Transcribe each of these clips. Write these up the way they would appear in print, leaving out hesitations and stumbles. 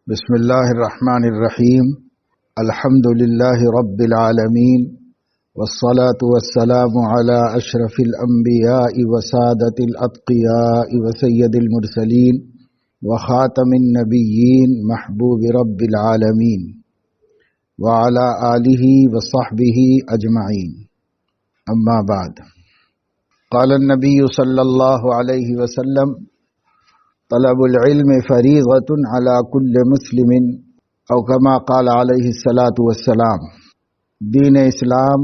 بسم اللہ الرحمن الرحیم الحمد للہ رب العالمین والصلاة والسلام علی اشرف الانبیاء وسادۃ الاتقیاء وسید المرسلین وخاتم النبیین محبوب رب العالمین وعلی آلہ وصحبہ اجمعین اما بعد قال النبی صلی اللہ علیہ وسلم طلب العلم فریضۃ علی کل مسلم او کما قال علیہ الصلاۃ والسلام۔ دین اسلام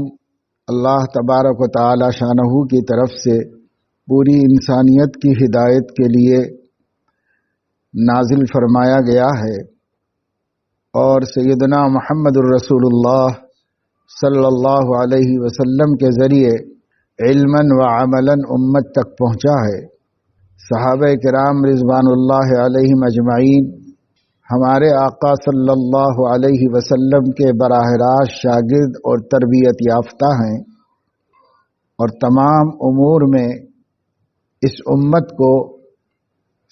اللہ تبارک و تعالی شانہ کی طرف سے پوری انسانیت کی ہدایت کے لیے نازل فرمایا گیا ہے، اور سیدنا محمد الرسول اللہ صلی اللہ علیہ وسلم کے ذریعے علماً و عملاً امت تک پہنچا ہے۔ صحابہ کرام رضوان اللہ علیہم اجمعین ہمارے آقا صلی اللہ علیہ وسلم کے براہ راست شاگرد اور تربیت یافتہ ہیں، اور تمام امور میں اس امت کو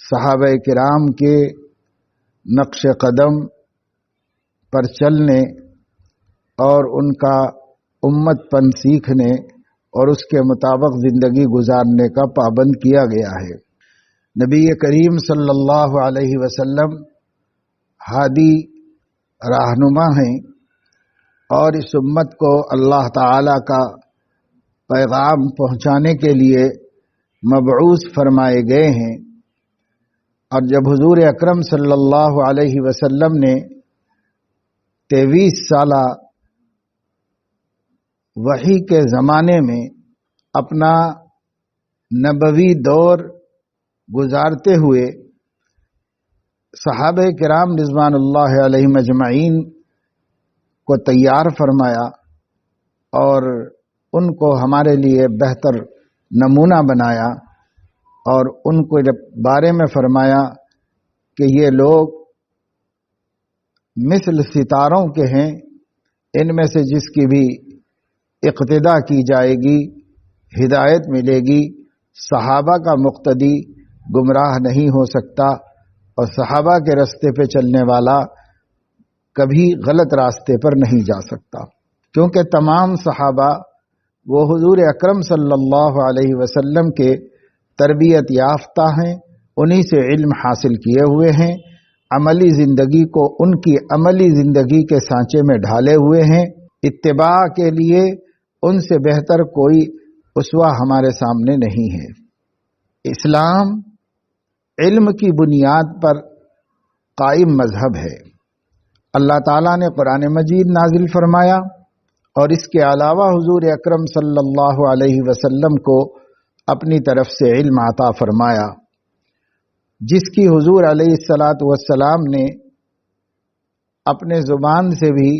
صحابہ کرام کے نقش قدم پر چلنے اور ان کا امت پن سیکھنے اور اس کے مطابق زندگی گزارنے کا پابند کیا گیا ہے۔ نبی کریم صلی اللہ علیہ وسلم ہادی رہنما ہیں، اور اس امت کو اللہ تعالی کا پیغام پہنچانے کے لیے مبعوث فرمائے گئے ہیں۔ اور جب حضور اکرم صلی اللہ علیہ وسلم نے 23 سالہ وحی کے زمانے میں اپنا نبوی دور گزارتے ہوئے صحابہ کرام رضوان اللہ علیہم اجمعین کو تیار فرمایا اور ان کو ہمارے لیے بہتر نمونہ بنایا، اور ان کو جب بارے میں فرمایا کہ یہ لوگ مثل ستاروں کے ہیں، ان میں سے جس کی بھی اقتداء کی جائے گی ہدایت ملے گی، صحابہ کا مقتدی گمراہ نہیں ہو سکتا، اور صحابہ کے راستے پہ چلنے والا کبھی غلط راستے پر نہیں جا سکتا، کیونکہ تمام صحابہ وہ حضور اکرم صلی اللہ علیہ وسلم کے تربیت یافتہ ہیں، انہی سے علم حاصل کیے ہوئے ہیں، عملی زندگی کو ان کی عملی زندگی کے سانچے میں ڈھالے ہوئے ہیں۔ اتباع کے لیے ان سے بہتر کوئی اسوہ ہمارے سامنے نہیں ہے۔ اسلام علم کی بنیاد پر قائم مذہب ہے۔ اللہ تعالیٰ نے قرآن مجید نازل فرمایا، اور اس کے علاوہ حضور اکرم صلی اللہ علیہ وسلم کو اپنی طرف سے علم عطا فرمایا، جس کی حضور علیہ الصلاۃ والسلام نے اپنے زبان سے بھی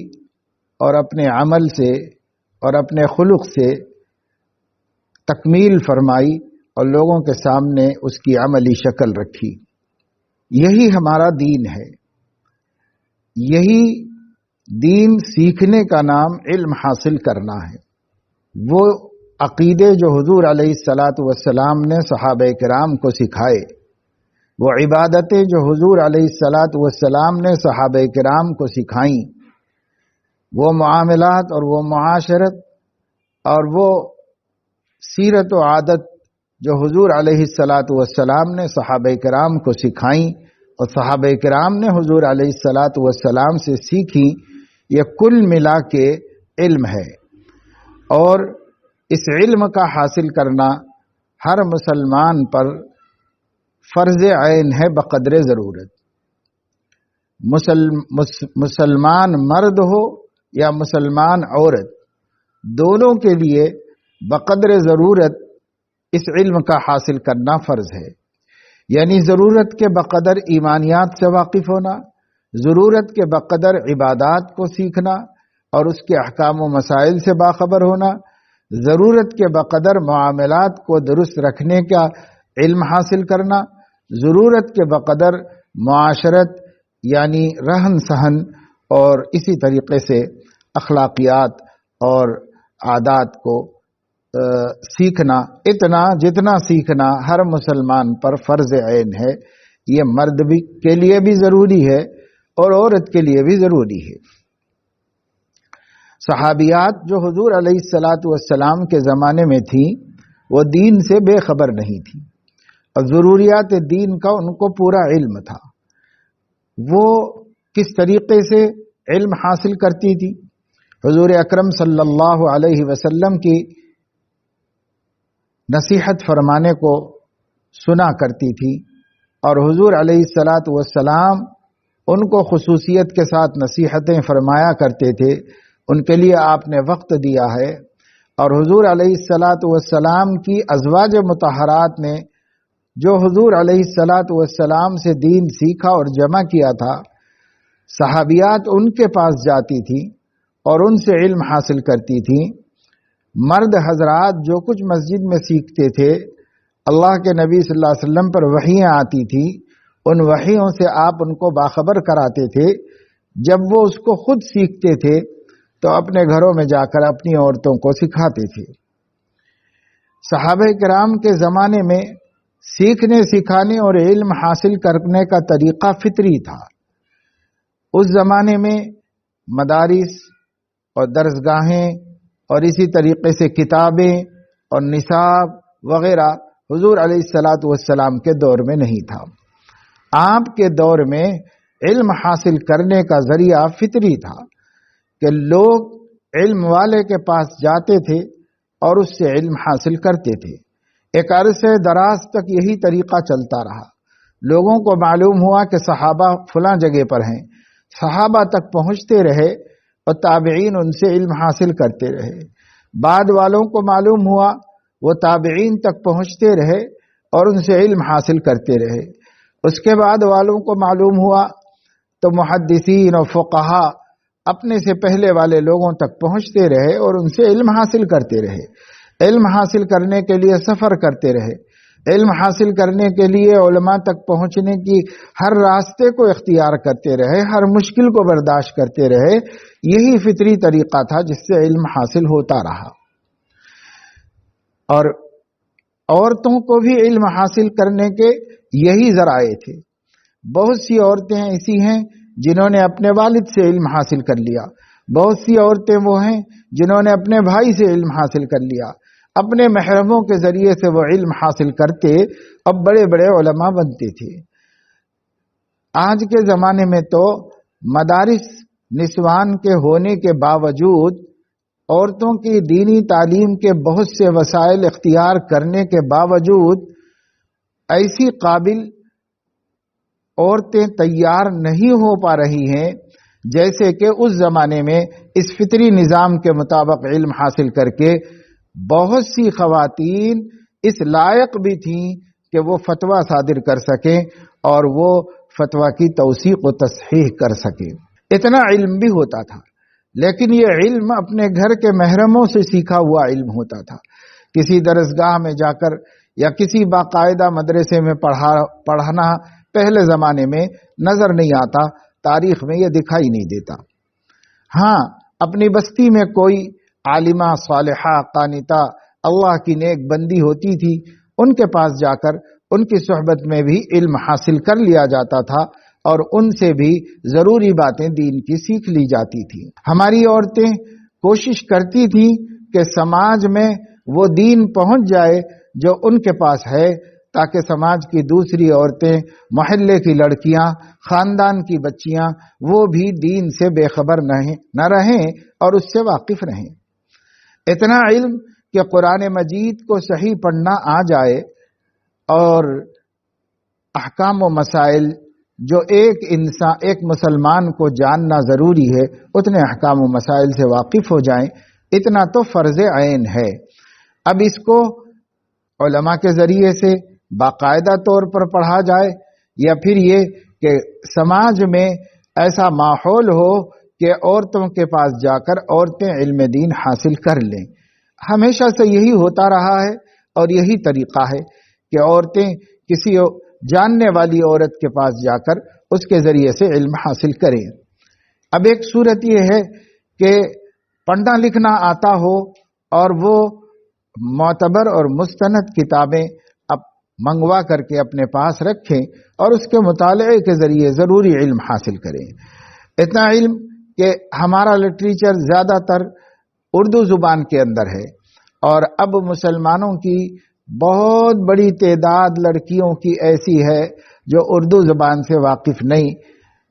اور اپنے عمل سے اور اپنے خلق سے تکمیل فرمائی، اور لوگوں کے سامنے اس کی عملی شکل رکھی۔ یہی ہمارا دین ہے۔ یہی دین سیکھنے کا نام علم حاصل کرنا ہے۔ وہ عقیدے جو حضور علیہ الصلاۃ والسلام نے صحابہ کرام کو سکھائے، وہ عبادتیں جو حضور علیہ الصلاۃ والسلام نے صحابہ کرام کو سکھائیں، وہ معاملات اور وہ معاشرت اور وہ سیرت و عادت جو حضور علیہ الصلاۃ والسلام نے صحابہ کرام کو سکھائیں اور صحابہ کرام نے حضور علیہ الصلاۃ والسلام سے سیکھی، یہ کل ملا کے علم ہے، اور اس علم کا حاصل کرنا ہر مسلمان پر فرض عین ہے بقدر ضرورت۔ مسلمان مرد ہو یا مسلمان عورت، دونوں کے لیے بقدر ضرورت اس علم کا حاصل کرنا فرض ہے۔ یعنی ضرورت کے بقدر ایمانیات سے واقف ہونا، ضرورت کے بقدر عبادات کو سیکھنا اور اس کے احکام و مسائل سے باخبر ہونا، ضرورت کے بقدر معاملات کو درست رکھنے کا علم حاصل کرنا، ضرورت کے بقدر معاشرت یعنی رہن سہن اور اسی طریقے سے اخلاقیات اور عادات کو سیکھنا، اتنا جتنا سیکھنا ہر مسلمان پر فرض عین ہے۔ یہ مرد بھی کے لیے بھی ضروری ہے اور عورت کے لیے بھی ضروری ہے۔ صحابیات جو حضور علیہ الصلاۃ والسلام کے زمانے میں تھیں وہ دین سے بے خبر نہیں تھیں اور ضروریات دین کا ان کو پورا علم تھا۔ وہ کس طریقے سے علم حاصل کرتی تھی؟ حضور اکرم صلی اللہ علیہ وسلم کی نصیحت فرمانے کو سنا کرتی تھی، اور حضور علیہ الصلاۃ والسلام ان کو خصوصیت کے ساتھ نصیحتیں فرمایا کرتے تھے، ان کے لیے آپ نے وقت دیا ہے۔ اور حضور علیہ الصلاۃ والسلام کی ازواج مطہرات نے جو حضور علیہ الصلاۃ والسلام سے دین سیکھا اور جمع کیا تھا، صحابیات ان کے پاس جاتی تھیں اور ان سے علم حاصل کرتی تھیں۔ مرد حضرات جو کچھ مسجد میں سیکھتے تھے، اللہ کے نبی صلی اللہ علیہ وسلم پر وحیاں آتی تھیں، ان وحیوں سے آپ ان کو باخبر کراتے تھے۔ جب وہ اس کو خود سیکھتے تھے تو اپنے گھروں میں جا کر اپنی عورتوں کو سکھاتے تھے۔ صحابہ کرام کے زمانے میں سیکھنے سکھانے اور علم حاصل کرنے کا طریقہ فطری تھا۔ اس زمانے میں مدارس اور درسگاہیں اور اسی طریقے سے کتابیں اور نصاب وغیرہ حضور علیہ الصلاۃ والسلام کے دور میں نہیں تھا۔ آپ کے دور میں علم حاصل کرنے کا ذریعہ فطری تھا کہ لوگ علم والے کے پاس جاتے تھے اور اس سے علم حاصل کرتے تھے۔ ایک عرصے دراز تک یہی طریقہ چلتا رہا۔ لوگوں کو معلوم ہوا کہ صحابہ فلاں جگہ پر ہیں، صحابہ تک پہنچتے رہے اور تابعین ان سے علم حاصل کرتے رہے۔ بعد والوں کو معلوم ہوا، وہ تابعین تک پہنچتے رہے اور ان سے علم حاصل کرتے رہے۔ اس کے بعد والوں کو معلوم ہوا تو محدثین اور فقہا اپنے سے پہلے والے لوگوں تک پہنچتے رہے اور ان سے علم حاصل کرتے رہے۔ علم حاصل کرنے کے لیے سفر کرتے رہے، علم حاصل کرنے کے لیے علماء تک پہنچنے کی ہر راستے کو اختیار کرتے رہے، ہر مشکل کو برداشت کرتے رہے۔ یہی فطری طریقہ تھا جس سے علم حاصل ہوتا رہا۔ اور عورتوں کو بھی علم حاصل کرنے کے یہی ذرائع تھے۔ بہت سی عورتیں ایسی ہیں جنہوں نے اپنے والد سے علم حاصل کر لیا، بہت سی عورتیں وہ ہیں جنہوں نے اپنے بھائی سے علم حاصل کر لیا، اپنے محرموں کے ذریعے سے وہ علم حاصل کرتے اب بڑے بڑے علماء بنتے تھے۔ آج کے زمانے میں تو مدارس نسوان کے ہونے کے باوجود، عورتوں کی دینی تعلیم کے بہت سے وسائل اختیار کرنے کے باوجود ایسی قابل عورتیں تیار نہیں ہو پا رہی ہیں جیسے کہ اس زمانے میں اس فطری نظام کے مطابق علم حاصل کر کے بہت سی خواتین اس لائق بھی تھیں کہ وہ فتویٰ صادر کر سکیں اور وہ فتویٰ کی توثیق و تصحیح کر سکیں۔ اتنا علم بھی ہوتا تھا، لیکن یہ علم اپنے گھر کے محرموں سے سیکھا ہوا علم ہوتا تھا۔ کسی درسگاہ میں جا کر یا کسی باقاعدہ مدرسے میں پڑھنا پہلے زمانے میں نظر نہیں آتا، تاریخ میں یہ دکھائی نہیں دیتا۔ ہاں، اپنی بستی میں کوئی عالمہ صالحہ قانتہ اللہ کی نیک بندی ہوتی تھی، ان کے پاس جا کر ان کی صحبت میں بھی علم حاصل کر لیا جاتا تھا اور ان سے بھی ضروری باتیں دین کی سیکھ لی جاتی تھی۔ ہماری عورتیں کوشش کرتی تھیں کہ سماج میں وہ دین پہنچ جائے جو ان کے پاس ہے، تاکہ سماج کی دوسری عورتیں، محلے کی لڑکیاں، خاندان کی بچیاں وہ بھی دین سے بے خبر نہ رہیں اور اس سے واقف رہیں۔ اتنا علم کہ قرآن مجید کو صحیح پڑھنا آ جائے اور احکام و مسائل جو ایک مسلمان کو جاننا ضروری ہے اتنے احکام و مسائل سے واقف ہو جائیں، اتنا تو فرض عین ہے۔ اب اس کو علماء کے ذریعے سے باقاعدہ طور پر پڑھا جائے یا پھر یہ کہ سماج میں ایسا ماحول ہو کہ عورتوں کے پاس جا کر عورتیں علم دین حاصل کر لیں۔ ہمیشہ سے یہی ہوتا رہا ہے اور یہی طریقہ ہے کہ عورتیں کسی جاننے والی عورت کے پاس جا کر اس کے ذریعے سے علم حاصل کریں۔ اب ایک صورت یہ ہے کہ پڑھنا لکھنا آتا ہو اور وہ معتبر اور مستند کتابیں اب منگوا کر کے اپنے پاس رکھیں اور اس کے مطالعے کے ذریعے ضروری علم حاصل کریں۔ اتنا علم کہ ہمارا لٹریچر زیادہ تر اردو زبان کے اندر ہے، اور اب مسلمانوں کی بہت بڑی تعداد لڑکیوں کی ایسی ہے جو اردو زبان سے واقف نہیں۔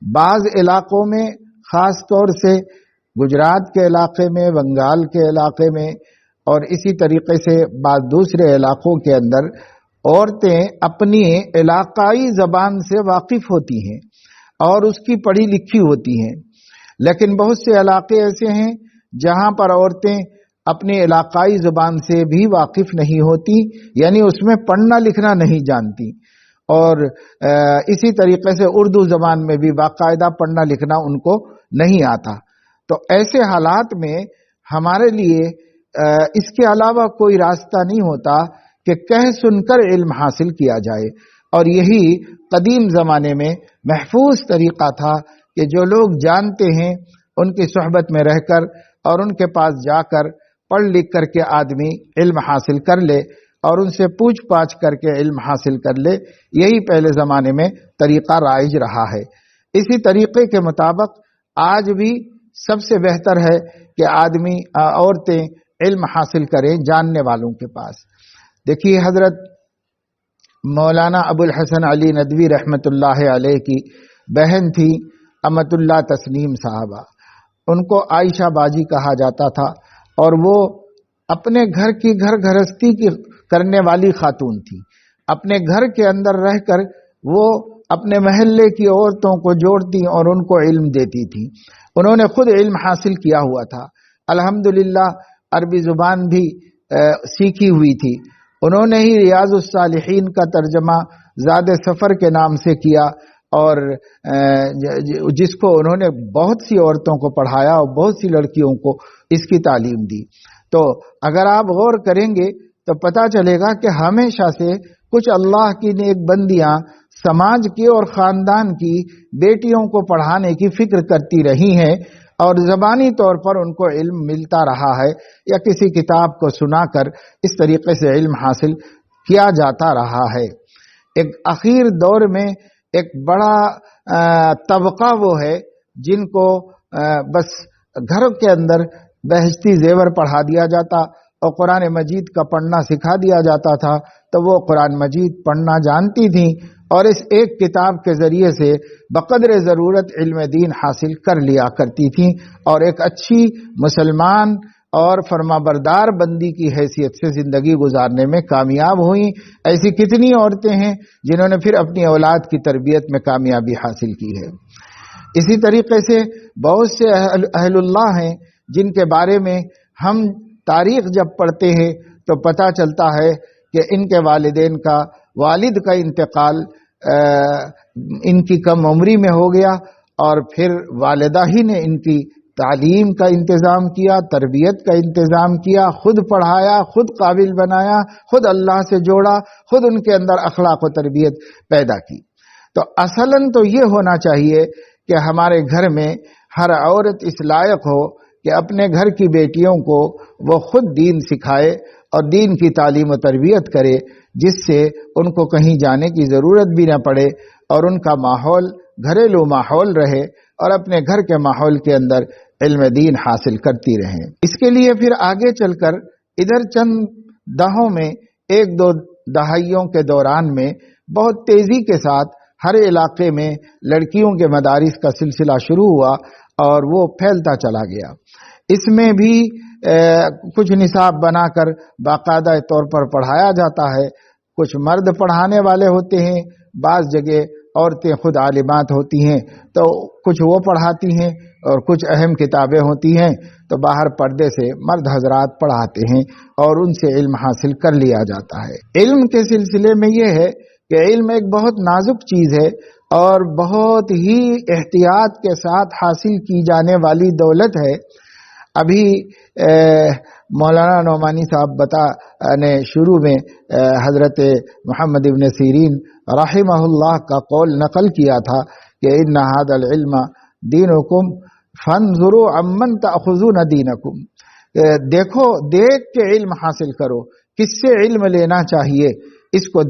بعض علاقوں میں، خاص طور سے گجرات کے علاقے میں، بنگال کے علاقے میں، اور اسی طریقے سے بعض دوسرے علاقوں کے اندر عورتیں اپنی علاقائی زبان سے واقف ہوتی ہیں اور اس کی پڑھی لکھی ہوتی ہیں، لیکن بہت سے علاقے ایسے ہیں جہاں پر عورتیں اپنی علاقائی زبان سے بھی واقف نہیں ہوتی، یعنی اس میں پڑھنا لکھنا نہیں جانتی، اور اسی طریقے سے اردو زبان میں بھی باقاعدہ پڑھنا لکھنا ان کو نہیں آتا۔ تو ایسے حالات میں ہمارے لیے اس کے علاوہ کوئی راستہ نہیں ہوتا کہ کہہ سن کر علم حاصل کیا جائے، اور یہی قدیم زمانے میں محفوظ طریقہ تھا کہ جو لوگ جانتے ہیں ان کی صحبت میں رہ کر اور ان کے پاس جا کر پڑھ لکھ کر کے آدمی علم حاصل کر لے اور ان سے پوچھ پاچھ کر کے علم حاصل کر لے۔ یہی پہلے زمانے میں طریقہ رائج رہا ہے۔ اسی طریقے کے مطابق آج بھی سب سے بہتر ہے کہ آدمی عورتیں علم حاصل کریں جاننے والوں کے پاس۔ دیکھیے، حضرت مولانا ابو الحسن علی ندوی رحمۃ اللہ علیہ کی بہن تھی امت اللہ تسنیم صاحبہ، ان کو عائشہ باجی کہا جاتا تھا، اور وہ اپنے گھر کی گھر گھرستی کی کرنے والی خاتون تھی۔ اپنے گھر کے اندر رہ کر وہ اپنے محلے کی عورتوں کو جوڑتی اور ان کو علم دیتی تھی۔ انہوں نے خود علم حاصل کیا ہوا تھا، الحمدللہ عربی زبان بھی سیکھی ہوئی تھی۔ انہوں نے ہی ریاض الصالحین کا ترجمہ زاد سفر کے نام سے کیا، اور جس کو انہوں نے بہت سی عورتوں کو پڑھایا اور بہت سی لڑکیوں کو اس کی تعلیم دی۔ تو اگر آپ غور کریں گے تو پتہ چلے گا کہ ہمیشہ سے کچھ اللہ کی نیک بندیاں سماج کی اور خاندان کی بیٹیوں کو پڑھانے کی فکر کرتی رہی ہیں، اور زبانی طور پر ان کو علم ملتا رہا ہے یا کسی کتاب کو سنا کر اس طریقے سے علم حاصل کیا جاتا رہا ہے۔ ایک اخیر دور میں ایک بڑا طبقہ وہ ہے جن کو بس گھر کے اندر بہشتی زیور پڑھا دیا جاتا اور قرآن مجید کا پڑھنا سکھا دیا جاتا تھا، تو وہ قرآن مجید پڑھنا جانتی تھیں اور اس ایک کتاب کے ذریعے سے بقدر ضرورت علم دین حاصل کر لیا کرتی تھیں، اور ایک اچھی مسلمان اور فرما بردار بندی کی حیثیت سے زندگی گزارنے میں کامیاب ہوئیں۔ ایسی کتنی عورتیں ہیں جنہوں نے پھر اپنی اولاد کی تربیت میں کامیابی حاصل کی ہے۔ اسی طریقے سے بہت سے اہل اللہ ہیں جن کے بارے میں ہم تاریخ جب پڑھتے ہیں تو پتہ چلتا ہے کہ ان کے والدین کا، والد کا انتقال ان کی کم عمری میں ہو گیا، اور پھر والدہ ہی نے ان کی تعلیم کا انتظام کیا، تربیت کا انتظام کیا، خود پڑھایا، خود قابل بنایا، خود اللہ سے جوڑا، خود ان کے اندر اخلاق و تربیت پیدا کی۔ تو اصلاً تو یہ ہونا چاہیے کہ ہمارے گھر میں ہر عورت اس لائق ہو کہ اپنے گھر کی بیٹیوں کو وہ خود دین سکھائے اور دین کی تعلیم و تربیت کرے، جس سے ان کو کہیں جانے کی ضرورت بھی نہ پڑے اور ان کا ماحول گھریلو ماحول رہے اور اپنے گھر کے ماحول کے اندر علم دین حاصل کرتی رہیں۔ اس کے لیے پھر آگے چل کر ادھر چند دہوں میں، ایک دو دہائیوں کے دوران میں بہت تیزی کے ساتھ ہر علاقے میں لڑکیوں کے مدارس کا سلسلہ شروع ہوا اور وہ پھیلتا چلا گیا۔ اس میں بھی کچھ نصاب بنا کر باقاعدہ طور پر پڑھایا جاتا ہے، کچھ مرد پڑھانے والے ہوتے ہیں، بعض جگہ عورتیں خود عالمات ہوتی ہیں تو کچھ وہ پڑھاتی ہیں، اور کچھ اہم کتابیں ہوتی ہیں تو باہر پردے سے مرد حضرات پڑھاتے ہیں اور ان سے علم حاصل کر لیا جاتا ہے۔ علم کے سلسلے میں یہ ہے کہ علم ایک بہت نازک چیز ہے اور بہت ہی احتیاط کے ساتھ حاصل کی جانے والی دولت ہے۔ ابھی مولانا نعمانی صاحب نے شروع میں حضرت محمد ابن سیرین رحمہ اللہ کا قول نقل کیا تھا کہ ان ھذا العلم دینکم فانظروا عمن تأخذون دینکم، دیکھو، دیکھ کے علم حاصل کرو، کس سے علم لینا چاہیے، اس کو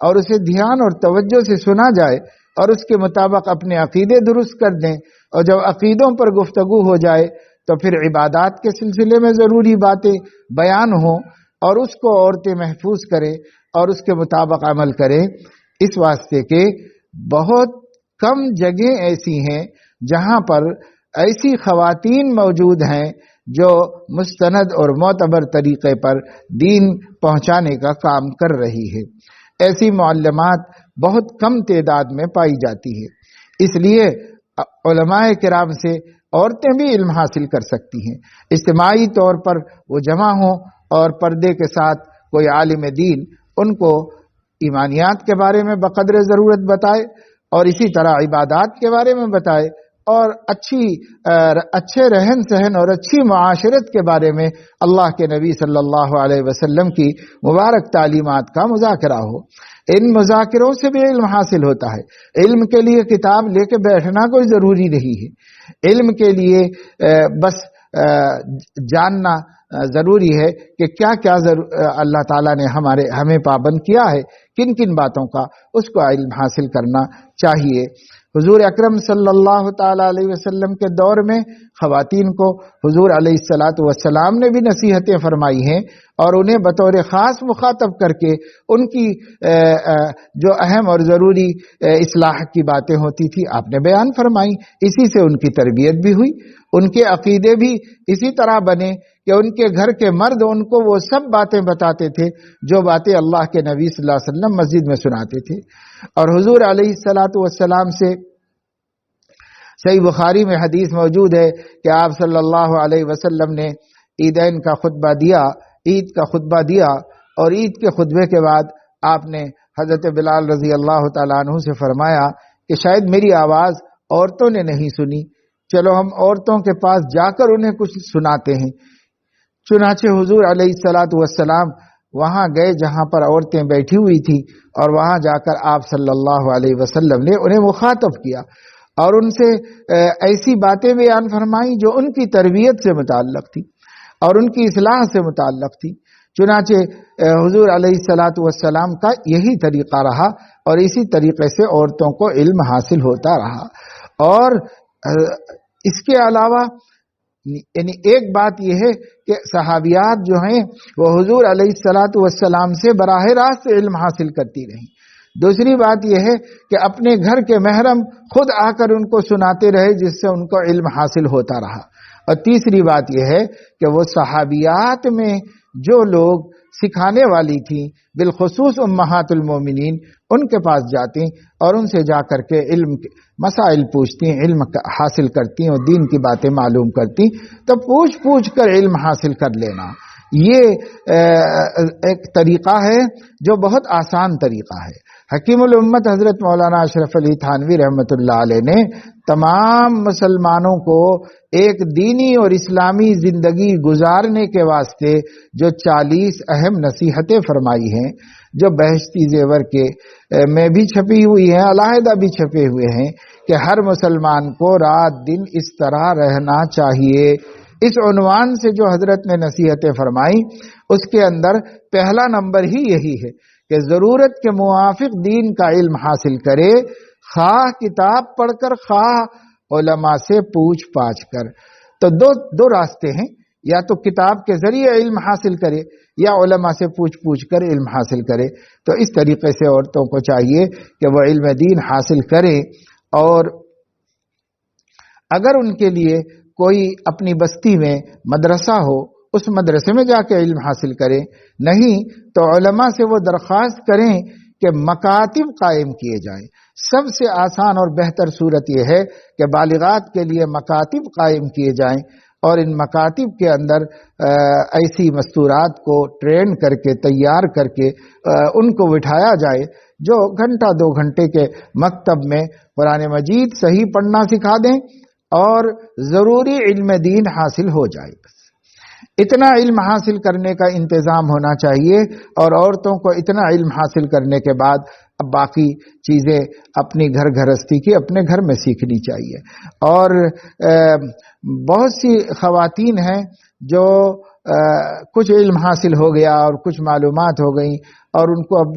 اور اسے دھیان اور توجہ سے سنا جائے اور اس کے مطابق اپنے عقیدے درست کر دیں، اور جب عقیدوں پر گفتگو ہو جائے تو پھر عبادات کے سلسلے میں ضروری باتیں بیان ہوں اور اس کو عورتیں محفوظ کریں اور اس کے مطابق عمل کریں، اس واسطے کہ بہت کم جگہیں ایسی ہیں جہاں پر ایسی خواتین موجود ہیں جو مستند اور معتبر طریقے پر دین پہنچانے کا کام کر رہی ہے۔ ایسی معلمات بہت کم تعداد میں پائی جاتی ہے، اس لیے علماء کرام سے عورتیں بھی علم حاصل کر سکتی ہیں۔ اجتماعی طور پر وہ جمع ہوں اور پردے کے ساتھ کوئی عالم دین ان کو ایمانیات کے بارے میں بقدر ضرورت بتائے اور اسی طرح عبادات کے بارے میں بتائے اور اچھے رہن سہن اور اچھی معاشرت کے بارے میں اللہ کے نبی صلی اللہ علیہ وسلم کی مبارک تعلیمات کا مذاکرہ ہو۔ ان مذاکروں سے بھی علم حاصل ہوتا ہے۔ علم کے لیے کتاب لے کے بیٹھنا کوئی ضروری نہیں ہے، علم کے لیے بس جاننا ضروری ہے کہ کیا کیا اللہ تعالیٰ نے ہمیں پابند کیا ہے، کن کن باتوں کا، اس کو علم حاصل کرنا چاہیے۔ حضور اکرم صلی اللہ تعالی علیہ وسلم کے دور میں خواتین کو حضور علیہ الصلاۃ والسلام نے بھی نصیحتیں فرمائی ہیں اور انہیں بطور خاص مخاطب کر کے ان کی جو اہم اور ضروری اصلاح کی باتیں ہوتی تھی آپ نے بیان فرمائی۔ اسی سے ان کی تربیت بھی ہوئی، ان کے عقیدے بھی اسی طرح بنے کہ ان کے گھر کے مرد ان کو وہ سب باتیں بتاتے تھے جو باتیں اللہ کے نبی صلی اللہ علیہ وسلم مسجد میں سناتے تھے۔ اور حضور علیہ الصلاۃ والسلام سے صحیح بخاری میں حدیث موجود ہے کہ آپ صلی اللہ علیہ وسلم نے عیدین کا خطبہ دیا، عید کا خطبہ دیا، اور عید کے خطبے کے بعد آپ نے حضرت بلال رضی اللہ تعالیٰ عنہ سے فرمایا کہ شاید میری آواز عورتوں نے نہیں سنی، چلو ہم عورتوں کے پاس جا کر انہیں کچھ سناتے ہیں۔ چنانچہ حضور علیہ الصلاۃ والسلام وہاں گئے جہاں پر عورتیں بیٹھی ہوئی تھی اور وہاں جا کر آپ صلی اللہ علیہ وسلم نے انہیں مخاطب کیا اور ان سے ایسی باتیں بیان فرمائیں جو ان کی تربیت سے متعلق تھی اور ان کی اصلاح سے متعلق تھی۔ چنانچہ حضور علیہ الصلاۃ والسلام کا یہی طریقہ رہا اور اسی طریقے سے عورتوں کو علم حاصل ہوتا رہا۔ اور اس کے علاوہ یعنی ایک بات یہ ہے کہ صحابیات جو ہیں وہ حضور علیہ الصلاۃ والسلام سے براہ راست علم حاصل کرتی رہیں۔ دوسری بات یہ ہے کہ اپنے گھر کے محرم خود آ کر ان کو سناتے رہے جس سے ان کو علم حاصل ہوتا رہا۔ اور تیسری بات یہ ہے کہ وہ صحابیات میں جو لوگ سکھانے والی تھیں بالخصوص امہات المومنین ان کے پاس جاتی اور ان سے جا کر کے علم کے مسائل پوچھتی، علم حاصل کرتی اور دین کی باتیں معلوم کرتی، تو پوچھ پوچھ کر علم حاصل کر لینا یہ ایک طریقہ ہے جو بہت آسان طریقہ ہے۔ حکیم الامت حضرت مولانا اشرف علی تھانوی رحمۃ اللہ علیہ نے تمام مسلمانوں کو ایک دینی اور اسلامی زندگی گزارنے کے واسطے جو 40 اہم نصیحتیں فرمائی ہیں جو بہشتی زیور کے میں بھی چھپی ہوئی ہیں، علیحدہ بھی چھپے ہوئے ہیں کہ ہر مسلمان کو رات دن اس طرح رہنا چاہیے، اس عنوان سے جو حضرت نے نصیحتیں فرمائی اس کے اندر پہلا نمبر ہی یہی ہے کہ ضرورت کے موافق دین کا علم حاصل کرے، خواہ کتاب پڑھ کر خواہ علماء سے پوچھ پاچھ کر۔ تو دو راستے ہیں، یا تو کتاب کے ذریعے علم حاصل کرے یا علماء سے پوچھ پوچھ کر علم حاصل کرے۔ تو اس طریقے سے عورتوں کو چاہیے کہ وہ علم دین حاصل کریں، اور اگر ان کے لیے کوئی اپنی بستی میں مدرسہ ہو اس مدرسے میں جا کے علم حاصل کریں، نہیں تو علماء سے وہ درخواست کریں کہ مکاتب قائم کیے جائیں۔ سب سے آسان اور بہتر صورت یہ ہے کہ بالغات کے لیے مکاتب قائم کیے جائیں اور ان مکاتب کے اندر ایسی مستورات کو ٹرین کر کے تیار کر کے ان کو بٹھایا جائے جو گھنٹہ 2 گھنٹے کے مکتب میں قرآن مجید صحیح پڑھنا سکھا دیں اور ضروری علم دین حاصل ہو جائے۔ اتنا علم حاصل کرنے کا انتظام ہونا چاہیے، اور عورتوں کو اتنا علم حاصل کرنے کے بعد اب باقی چیزیں اپنی گھر گھرستی کی اپنے گھر میں سیکھنی چاہیے۔ اور بہت سی خواتین ہیں جو کچھ علم حاصل ہو گیا اور کچھ معلومات ہو گئیں اور ان کو اب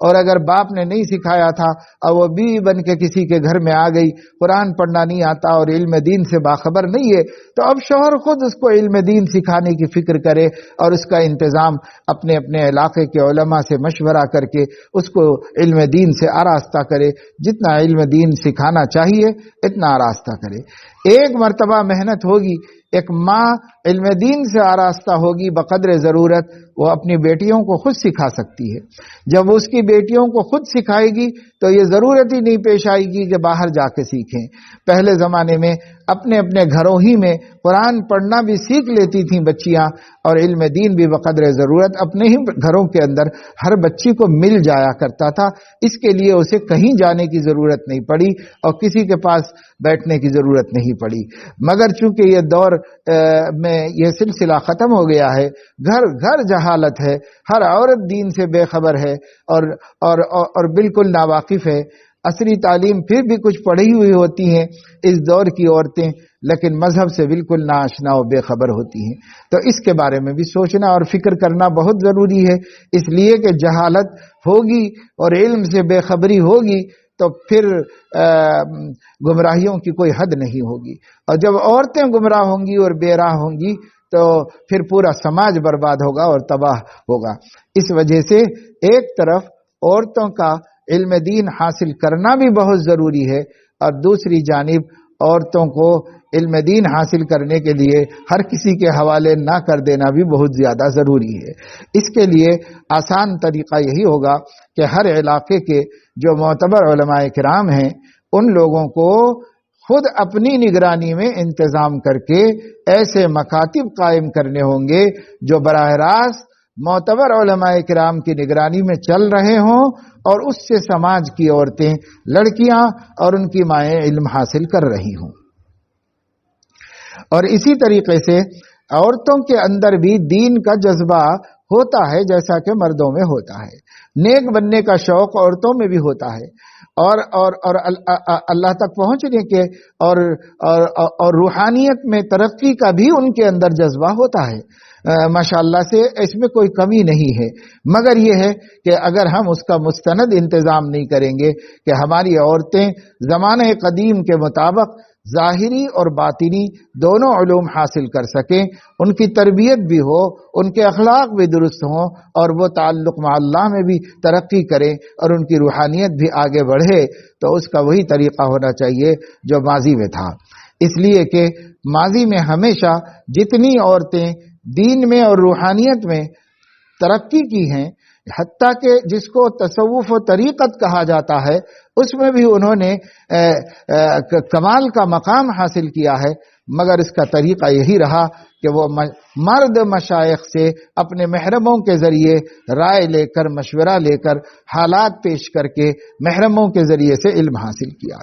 اور اگر باپ نے نہیں سکھایا تھا اور وہ بیوی بن کے کسی کے گھر میں آ گئی، قرآن پڑھنا نہیں آتا اور علم دین سے باخبر نہیں ہے، تو اب شوہر خود اس کو علم دین سکھانے کی فکر کرے اور اس کا انتظام اپنے اپنے علاقے کے علماء سے مشورہ کر کے اس کو علم دین سے آراستہ کرے، جتنا علم دین سکھانا چاہیے اتنا آراستہ کرے۔ ایک مرتبہ محنت ہوگی، ایک ماں علم دین سے آراستہ ہوگی، بقدر ضرورت وہ اپنی بیٹیوں کو خود سکھا سکتی ہے۔ جب وہ اس کی بیٹیوں کو خود سکھائے گی تو یہ ضرورت ہی نہیں پیش آئے گی کہ باہر جا کے سیکھیں۔ پہلے زمانے میں اپنے اپنے گھروں ہی میں قرآن پڑھنا بھی سیکھ لیتی تھیں بچیاں، اور علم دین بھی بقدر ضرورت اپنے ہی گھروں کے اندر ہر بچی کو مل جایا کرتا تھا۔ اس کے لیے اسے کہیں جانے کی ضرورت نہیں پڑی اور کسی کے پاس بیٹھنے کی ضرورت نہیں پڑی۔ مگر چونکہ یہ دور میں یہ سلسلہ ختم ہو گیا ہے، گھر گھر جہالت ہے، ہر عورت دین سے بے خبر ہے اور بالکل ناواقف ہے۔ عصری تعلیم پھر بھی کچھ پڑھی ہوئی ہوتی ہیں اس دور کی عورتیں، لیکن مذہب سے بالکل ناآشنا و بے خبر ہوتی ہیں۔ تو اس کے بارے میں بھی سوچنا اور فکر کرنا بہت ضروری ہے، اس لیے کہ جہالت ہوگی اور علم سے بے خبری ہوگی تو پھر گمراہیوں کی کوئی حد نہیں ہوگی، اور جب عورتیں گمراہ ہوں گی اور بے راہ ہوں گی تو پھر پورا سماج برباد ہوگا اور تباہ ہوگا۔ اس وجہ سے ایک طرف عورتوں کا علم دین حاصل کرنا بھی بہت ضروری ہے، اور دوسری جانب عورتوں کو علم دین حاصل کرنے کے لیے ہر کسی کے حوالے نہ کر دینا بھی بہت زیادہ ضروری ہے۔ اس کے لیے آسان طریقہ یہی ہوگا کہ ہر علاقے کے جو معتبر علماء کرام ہیں ان لوگوں کو خود اپنی نگرانی میں انتظام کر کے ایسے مکاتب قائم کرنے ہوں گے جو براہ راست معتبر علماء کرام کی نگرانی میں چل رہے ہوں، اور اس سے سماج کی عورتیں، لڑکیاں اور ان کی مائیں علم حاصل کر رہی ہوں۔ اور اسی طریقے سے عورتوں کے اندر بھی دین کا جذبہ ہوتا ہے جیسا کہ مردوں میں ہوتا ہے، نیک بننے کا شوق عورتوں میں بھی ہوتا ہے، اور اللہ تک پہنچنے کے اور روحانیت میں ترقی کا بھی ان کے اندر جذبہ ہوتا ہے۔ ماشاءاللہ سے اس میں کوئی کمی نہیں ہے، مگر یہ ہے کہ اگر ہم اس کا مستند انتظام نہیں کریں گے کہ ہماری عورتیں زمانہ قدیم کے مطابق ظاہری اور باطنی دونوں علوم حاصل کر سکیں، ان کی تربیت بھی ہو، ان کے اخلاق بھی درست ہوں، اور وہ تعلق مع اللہ میں بھی ترقی کریں اور ان کی روحانیت بھی آگے بڑھے، تو اس کا وہی طریقہ ہونا چاہیے جو ماضی میں تھا۔ اس لیے کہ ماضی میں ہمیشہ جتنی عورتیں دین میں اور روحانیت میں ترقی کی ہیں، حتیٰ کہ جس کو تصوف و طریقت کہا جاتا ہے اس میں بھی انہوں نے کمال کا مقام حاصل کیا ہے، مگر اس کا طریقہ یہی رہا کہ وہ مرد مشائخ سے اپنے محرموں کے ذریعے رائے لے کر، مشورہ لے کر، حالات پیش کر کے محرموں کے ذریعے سے علم حاصل کیا۔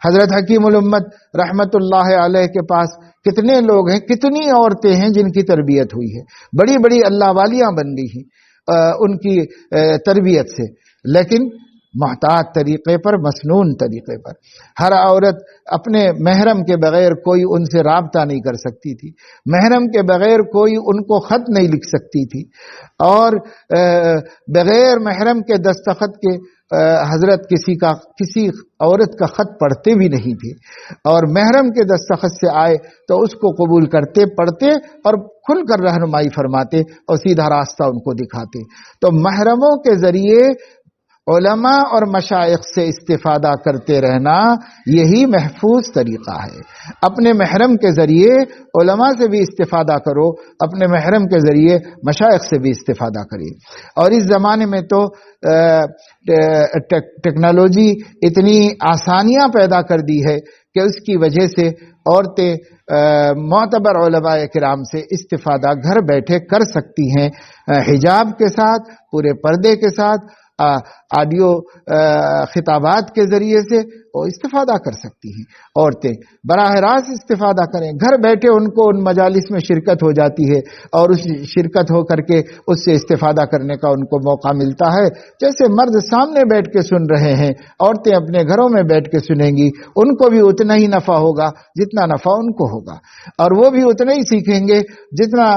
حضرت حکیم الامت رحمت اللہ علیہ کے پاس کتنے لوگ ہیں، کتنی عورتیں ہیں جن کی تربیت ہوئی ہے، بڑی بڑی اللہ والیاں بن گئی ہیں ان کی تربیت سے، لیکن محتاط طریقے پر، مسنون طریقے پر۔ ہر عورت اپنے محرم کے بغیر کوئی ان سے رابطہ نہیں کر سکتی تھی، محرم کے بغیر کوئی ان کو خط نہیں لکھ سکتی تھی، اور بغیر محرم کے دستخط کے حضرت کسی عورت کا خط پڑھتے بھی نہیں تھے، اور محرم کے دستخط سے آئے تو اس کو قبول کرتے، پڑھتے اور کھل کر رہنمائی فرماتے اور سیدھا راستہ ان کو دکھاتے۔ تو محرموں کے ذریعے علماء اور مشائخ سے استفادہ کرتے رہنا یہی محفوظ طریقہ ہے۔ اپنے محرم کے ذریعے علماء سے بھی استفادہ کرو، اپنے محرم کے ذریعے مشائخ سے بھی استفادہ کریے۔ اور اس زمانے میں تو ٹیکنالوجی اتنی آسانیاں پیدا کر دی ہے کہ اس کی وجہ سے عورتیں معتبر علماء کرام سے استفادہ گھر بیٹھے کر سکتی ہیں، حجاب کے ساتھ، پورے پردے کے ساتھ، آڈیو خطابات کے ذریعے سے وہ استفادہ کر سکتی ہیں۔ عورتیں براہ راست استفادہ کریں، گھر بیٹھے ان کو ان مجالس میں شرکت ہو جاتی ہے، اور اس شرکت ہو کر کے اس سے استفادہ کرنے کا ان کو موقع ملتا ہے۔ جیسے مرد سامنے بیٹھ کے سن رہے ہیں، عورتیں اپنے گھروں میں بیٹھ کے سنیں گی، ان کو بھی اتنا ہی نفع ہوگا جتنا نفع ان کو ہوگا، اور وہ بھی اتنا ہی سیکھیں گے جتنا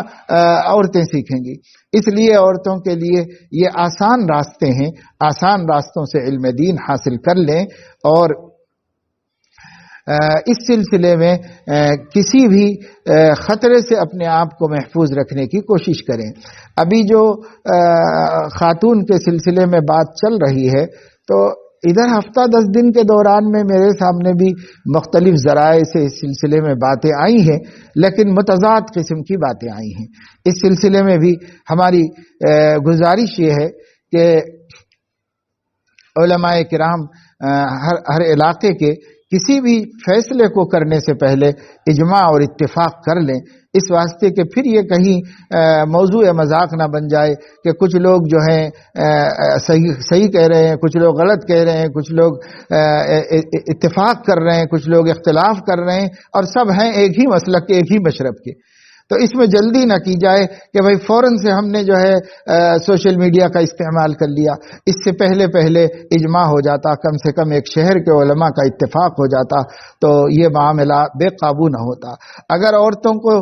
عورتیں سیکھیں گی۔ اس لیے عورتوں کے لیے یہ آسان راستے ہیں، آسان راستوں سے علم دین حاصل کر لیں، اور اس سلسلے میں کسی بھی خطرے سے اپنے آپ کو محفوظ رکھنے کی کوشش کریں۔ ابھی جو خاتون کے سلسلے میں بات چل رہی ہے، تو ادھر ہفتہ 10 دن کے دوران میں میرے سامنے بھی مختلف ذرائع سے اس سلسلے میں باتیں آئی ہیں، لیکن متضاد قسم کی باتیں آئی ہیں۔ اس سلسلے میں بھی ہماری گزارش یہ ہے کہ علماء کرام ہر علاقے کے کسی بھی فیصلے کو کرنے سے پہلے اجماع اور اتفاق کر لیں، اس واسطے کہ پھر یہ کہیں موضوع مذاق نہ بن جائے کہ کچھ لوگ جو ہیں صحیح کہہ رہے ہیں، کچھ لوگ غلط کہہ رہے ہیں، کچھ لوگ اتفاق کر رہے ہیں، کچھ لوگ اختلاف کر رہے ہیں، اور سب ہیں ایک ہی مسلک کے، ایک ہی مشرب کے۔ تو اس میں جلدی نہ کی جائے کہ بھائی فوراً سے ہم نے جو ہے سوشل میڈیا کا استعمال کر لیا۔ اس سے پہلے اجماع ہو جاتا، کم سے کم ایک شہر کے علماء کا اتفاق ہو جاتا، تو یہ معاملہ بے قابو نہ ہوتا۔ اگر عورتوں کو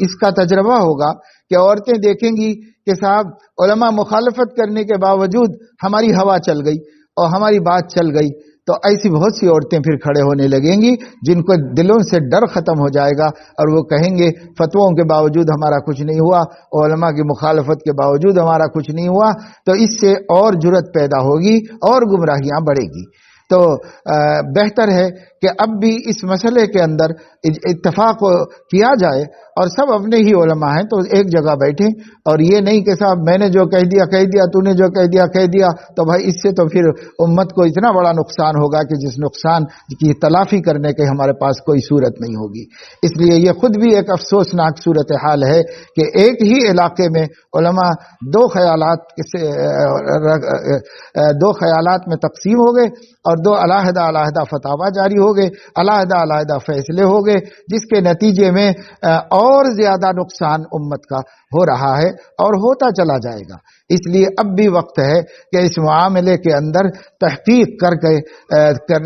اس کا تجربہ ہوگا کہ عورتیں دیکھیں گی کہ صاحب علماء مخالفت کرنے کے باوجود ہماری ہوا چل گئی اور ہماری بات چل گئی، تو ایسی بہت سی عورتیں پھر کھڑے ہونے لگیں گی جن کو دلوں سے ڈر ختم ہو جائے گا، اور وہ کہیں گے فتووں کے باوجود ہمارا کچھ نہیں ہوا، علماء کی مخالفت کے باوجود ہمارا کچھ نہیں ہوا۔ تو اس سے اور جرأت پیدا ہوگی اور گمراہیاں بڑھے گی۔ تو بہتر ہے کہ اب بھی اس مسئلے کے اندر اتفاق کیا جائے، اور سب اپنے ہی علماء ہیں تو ایک جگہ بیٹھیں، اور یہ نہیں کہ صاحب میں نے جو کہہ دیا تو نے جو کہہ دیا، تو بھائی اس سے تو پھر امت کو اتنا بڑا نقصان ہوگا کہ جس نقصان کی تلافی کرنے کے ہمارے پاس کوئی صورت نہیں ہوگی۔ اس لیے یہ خود بھی ایک افسوسناک صورتحال ہے کہ ایک ہی علاقے میں علماء دو خیالات میں تقسیم ہو گئے، اور دو علیحدہ فتاوی جاری ہو گئے، علیحدہ فیصلے ہو گئے، جس کے نتیجے میں اور زیادہ نقصان امت کا ہو رہا ہے اور ہوتا چلا جائے گا۔ اس لیے اب بھی وقت ہے کہ اس معاملے کے اندر تحقیق کر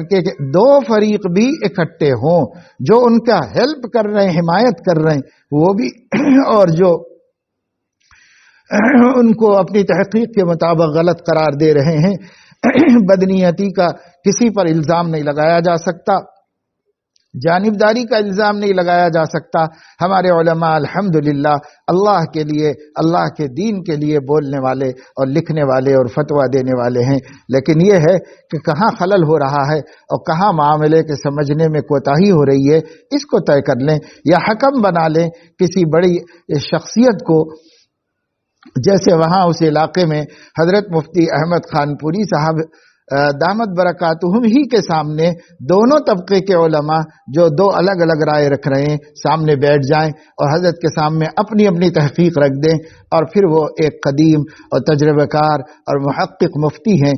کے دو فریق بھی اکٹھے ہوں، جو ان کا ہیلپ کر رہے ہیں، حمایت کر رہے ہیں وہ بھی، اور جو ان کو اپنی تحقیق کے مطابق غلط قرار دے رہے ہیں۔ بدنیتی کا کسی پر الزام نہیں لگایا جا سکتا، جانبداری کا الزام نہیں لگایا جا سکتا۔ ہمارے علماء الحمدللہ اللہ کے لیے، اللہ کے دین کے لیے بولنے والے اور لکھنے والے اور فتویٰ دینے والے ہیں، لیکن یہ ہے کہ کہاں خلل ہو رہا ہے اور کہاں معاملے کے سمجھنے میں کوتاہی ہو رہی ہے، اس کو طے کر لیں، یا حکم بنا لیں کسی بڑی شخصیت کو، جیسے وہاں اس علاقے میں حضرت مفتی احمد خان پوری صاحب دامت برکاتہم ہی کے سامنے دونوں طبقے کے علماء جو دو الگ الگ رائے رکھ رہے ہیں سامنے بیٹھ جائیں اور حضرت کے سامنے اپنی اپنی تحقیق رکھ دیں، اور پھر وہ ایک قدیم اور تجربہ کار اور محقق مفتی ہیں،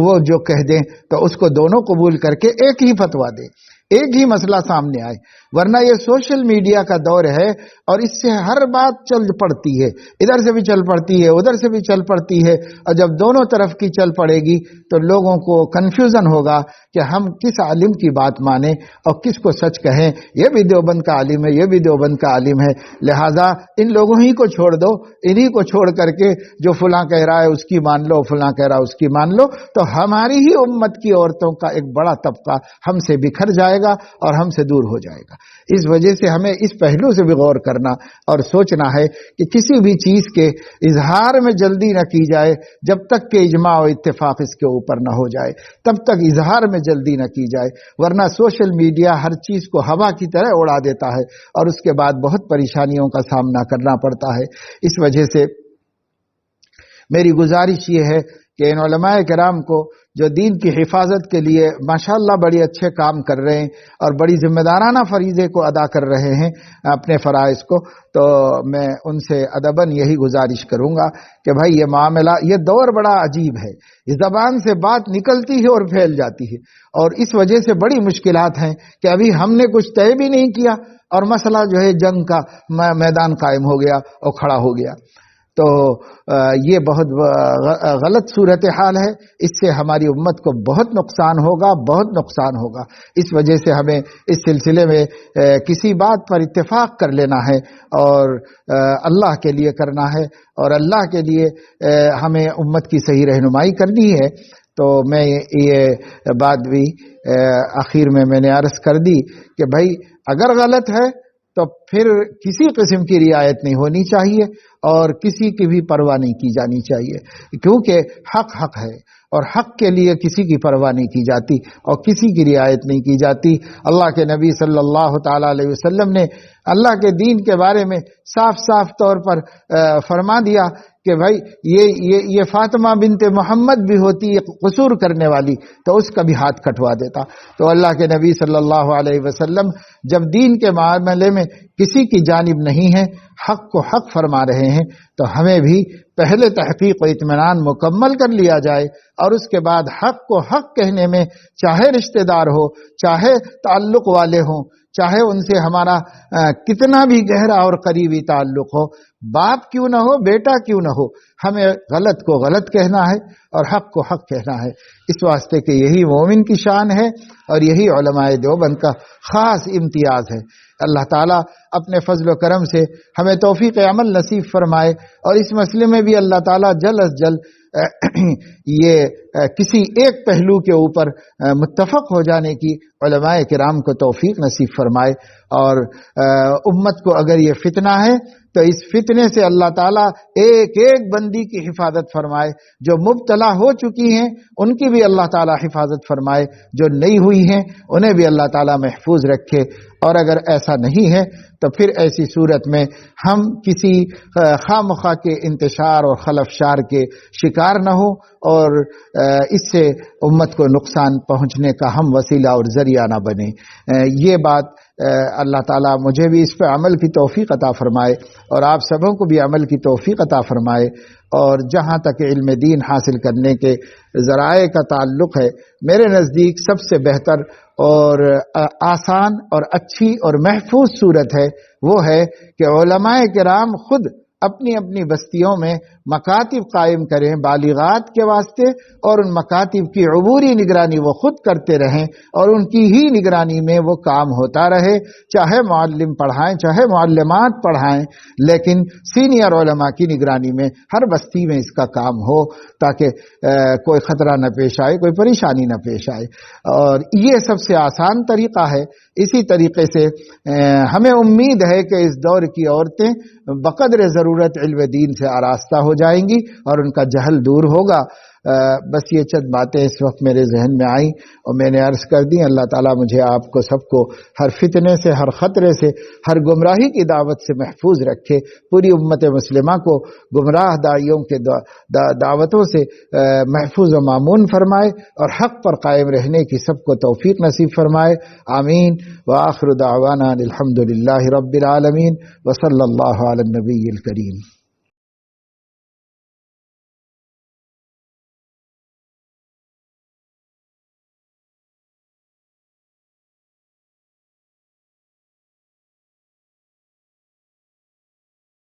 وہ جو کہہ دیں تو اس کو دونوں قبول کر کے ایک ہی فتویٰ دیں، ایک ہی مسئلہ سامنے آئے۔ ورنہ یہ سوشل میڈیا کا دور ہے اور اس سے ہر بات چل پڑتی ہے، ادھر سے بھی چل پڑتی ہے، ادھر سے بھی چل پڑتی ہے، اور جب دونوں طرف کی چل پڑے گی تو لوگوں کو کنفیوژن ہوگا کہ ہم کس عالم کی بات مانیں اور کس کو سچ کہیں۔ یہ بھی دیوبند کا عالم ہے، یہ بھی دیوبند کا عالم ہے، لہٰذا ان لوگوں ہی کو چھوڑ دو، انہی کو چھوڑ کر کے جو فلاں کہہ رہا ہے اس کی مان لو، فلاں کہہ رہا ہے اس کی مان لو، تو ہماری ہی امت کی عورتوں کا ایک بڑا طبقہ ہم سے بکھر جائے گا اور ہم سے دور ہو جائے گا۔ اس وجہ سے ہمیں اس پہلو سے بھی غور کرنا اور سوچنا ہے کہ کسی بھی چیز کے اظہار میں جلدی نہ کی جائے، جب تک کہ اجماع و اتفاق اس کے اوپر نہ ہو جائے تب تک اظہار میں جلدی نہ کی جائے، ورنہ سوشل میڈیا ہر چیز کو ہوا کی طرح اڑا دیتا ہے اور اس کے بعد بہت پریشانیوں کا سامنا کرنا پڑتا ہے۔ اس وجہ سے میری گزارش یہ ہے کہ ان علماء کرام کو جو دین کی حفاظت کے لیے ماشاءاللہ بڑی اچھے کام کر رہے ہیں اور بڑی ذمہ دارانہ فریضے کو ادا کر رہے ہیں اپنے فرائض کو، تو میں ان سے ادباً یہی گزارش کروں گا کہ بھائی یہ معاملہ، یہ دور بڑا عجیب ہے، اس زبان سے بات نکلتی ہے اور پھیل جاتی ہے، اور اس وجہ سے بڑی مشکلات ہیں کہ ابھی ہم نے کچھ طے بھی نہیں کیا اور مسئلہ جو ہے جنگ کا میدان قائم ہو گیا اور کھڑا ہو گیا۔ تو یہ بہت غلط صورتحال ہے، اس سے ہماری امت کو بہت نقصان ہوگا، بہت نقصان ہوگا۔ اس وجہ سے ہمیں اس سلسلے میں کسی بات پر اتفاق کر لینا ہے اور اللہ کے لیے کرنا ہے، اور اللہ کے لیے ہمیں امت کی صحیح رہنمائی کرنی ہے۔ تو میں یہ بات بھی آخر میں نے عرض کر دی کہ بھائی اگر غلط ہے تو پھر کسی قسم کی رعایت نہیں ہونی چاہیے اور کسی کی بھی پرواہ نہیں کی جانی چاہیے، کیونکہ حق حق ہے اور حق کے لیے کسی کی پرواہ نہیں کی جاتی اور کسی کی رعایت نہیں کی جاتی۔ اللہ کے نبی صلی اللہ تعالی علیہ وسلم نے اللہ کے دین کے بارے میں صاف صاف طور پر فرما دیا کہ بھائی یہ فاطمہ بنت محمد بھی ہوتی قصور کرنے والی تو اس کا بھی ہاتھ کٹوا دیتا۔ تو اللہ کے نبی صلی اللہ علیہ وسلم جب دین کے معاملے میں کسی کی جانب نہیں ہے، حق کو حق فرما رہے ہیں، تو ہمیں بھی پہلے تحقیق و اطمینان مکمل کر لیا جائے اور اس کے بعد حق کو حق کہنے میں چاہے رشتہ دار ہو، چاہے تعلق والے ہوں، چاہے ان سے ہمارا کتنا بھی گہرا اور قریبی تعلق ہو، باپ کیوں نہ ہو، بیٹا کیوں نہ ہو، ہمیں غلط کو غلط کہنا ہے اور حق کو حق کہنا ہے، اس واسطے کہ یہی مومن کی شان ہے اور یہی علماء دیوبند کا خاص امتیاز ہے۔ اللہ تعالیٰ اپنے فضل و کرم سے ہمیں توفیق عمل نصیب فرمائے، اور اس مسئلے میں بھی اللہ تعالیٰ جلد از جلد یہ کسی ایک پہلو کے اوپر متفق ہو جانے کی علماء کرام کو توفیق نصیب فرمائے، اور امت کو اگر یہ فتنہ ہے تو اس فتنے سے اللہ تعالیٰ ایک ایک بندی کی حفاظت فرمائے، جو مبتلا ہو چکی ہیں ان کی بھی اللہ تعالیٰ حفاظت فرمائے، جو نہیں ہوئی ہیں انہیں بھی اللہ تعالیٰ محفوظ رکھے، اور اگر ایسا نہیں ہے تو پھر ایسی صورت میں ہم کسی خواہ مخواہ کے انتشار اور خلفشار کے شکار نہ ہو اور اس سے امت کو نقصان پہنچنے کا ہم وسیلہ اور ذریعہ نہ بنے۔ یہ بات اللہ تعالیٰ مجھے بھی اس پہ عمل کی توفیق عطا فرمائے اور آپ سبوں کو بھی عمل کی توفیق عطا فرمائے، اور جہاں تک علم دین حاصل کرنے کے ذرائع کا تعلق ہے، میرے نزدیک سب سے بہتر اور آسان اور اچھی اور محفوظ صورت ہے وہ ہے کہ علماء کرام خود اپنی اپنی بستیوں میں مکاتب قائم کریں بالغات کے واسطے، اور ان مکاتب کی عبوری نگرانی وہ خود کرتے رہیں اور ان کی ہی نگرانی میں وہ کام ہوتا رہے، چاہے معلم پڑھائیں چاہے معلمات پڑھائیں، لیکن سینئر علماء کی نگرانی میں ہر بستی میں اس کا کام ہو تاکہ کوئی خطرہ نہ پیش آئے، کوئی پریشانی نہ پیش آئے، اور یہ سب سے آسان طریقہ ہے۔ اسی طریقے سے ہمیں امید ہے کہ اس دور کی عورتیں بقدر ضرورت علم دین سے آراستہ ہو جائیں گی اور ان کا جہل دور ہوگا۔ بس یہ چند باتیں اس وقت میرے ذہن میں آئیں اور میں نے عرض کر دی۔ اللہ تعالیٰ مجھے آپ کو سب کو ہر فتنے سے، ہر خطرے سے، ہر گمراہی کی دعوت سے محفوظ رکھے، پوری امت مسلمہ کو گمراہ داعیوں کے دعوتوں سے محفوظ و مامون فرمائے اور حق پر قائم رہنے کی سب کو توفیق نصیب فرمائے، آمین۔ وآخر دعوانا الحمد للہ رب العالمین، وصلی اللہ علی النبی الکریم۔